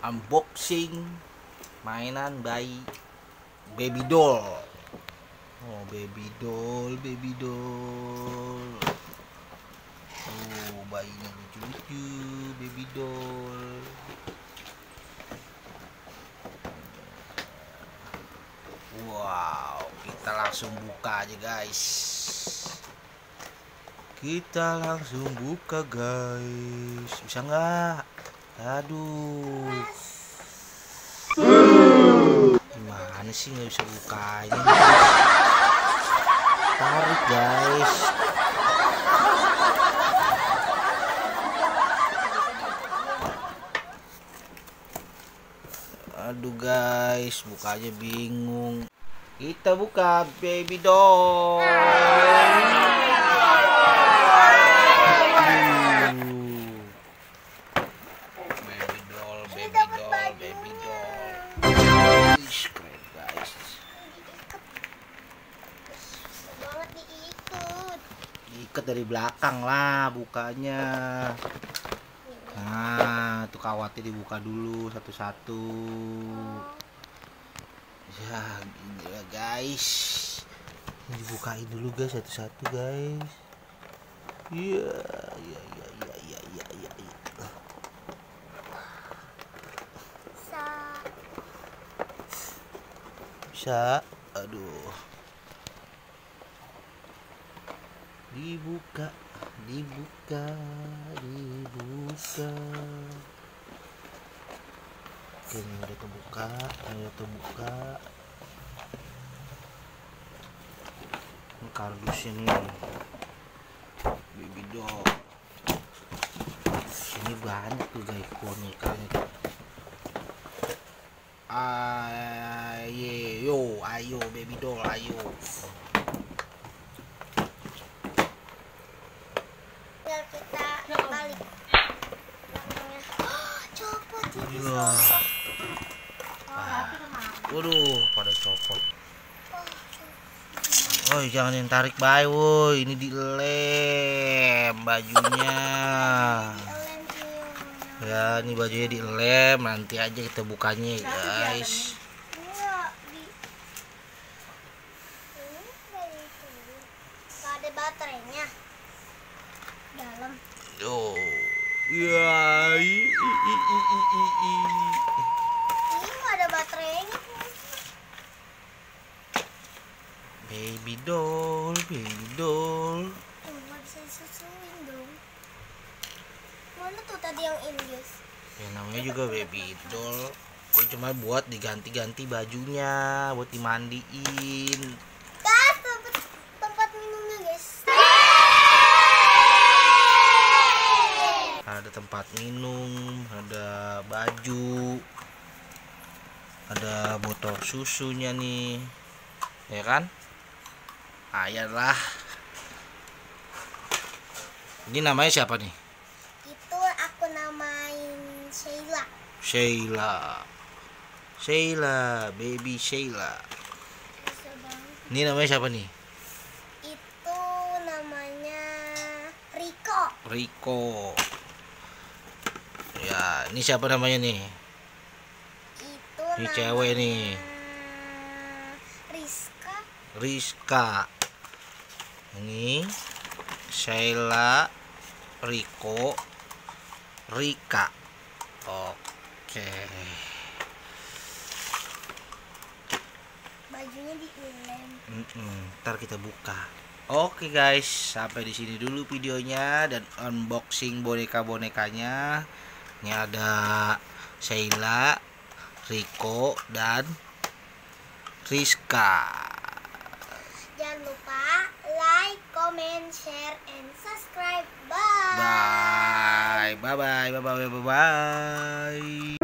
unboxing mainan bayi baby doll. Oh, baby doll. Oh, bayinya lucu-lucu, baby doll. Wow, kita langsung buka aja guys. Bisa nggak? Aduh, gimana sih nggak bisa bukanya? Tarik guys. Aduh guys, buka aja bingung. Kita buka baby doll. Baby doll. Ish, keren guys. Banget diikut. Diikat dari belakang lah bukanya. Nah, tuh kawatnya dibuka dulu satu-satu. Ya, gini lah guys. Dibukain dulu guys satu-satu guys. Iya. Bisa. Aduh. Dibuka. Oke, ini udah kebuka, Ini kardusnya nih, baby doll. Sini banyak tuh guys bonekanya. Ayo baby doll, ayo. Kita balik. Copot ya. Waduh, pada copot. Woi, jangan yang tarik bayi, woi. Ini dilem bajunya. Ya, ini bajunya dilem. Nanti aja kita bukanya, guys. Gak ada baterainya dalam. Oh, ya. Ini gak ada baterainya. Baby doll. Tuh, gak bisa disusuin dong. Mana tuh tadi yang ini guys? Ya, namanya juga baby doll. Ya, cuma buat diganti-ganti bajunya, buat dimandiin. Guys, tempat minumnya guys. Ada tempat minum, ada baju, ada botol susunya nih, ya kan? Ayolah. Ini namanya siapa nih? Itu aku namain Sheila, baby Sheila. Ini namanya siapa nih? Itu namanya Rico. Ya, ini siapa namanya nih? Itu Ini namanya cewek nih. Rizka. Ini Sheila, Rico, Rika. Oke. Bajunya dilem. Ntar kita buka. Oke guys, sampai di sini dulu videonya dan unboxing boneka-bonekanya. Ini ada Sheila, Rico, dan Rizka. Jangan lupa like, comment, share, and subscribe. Bye. Bye.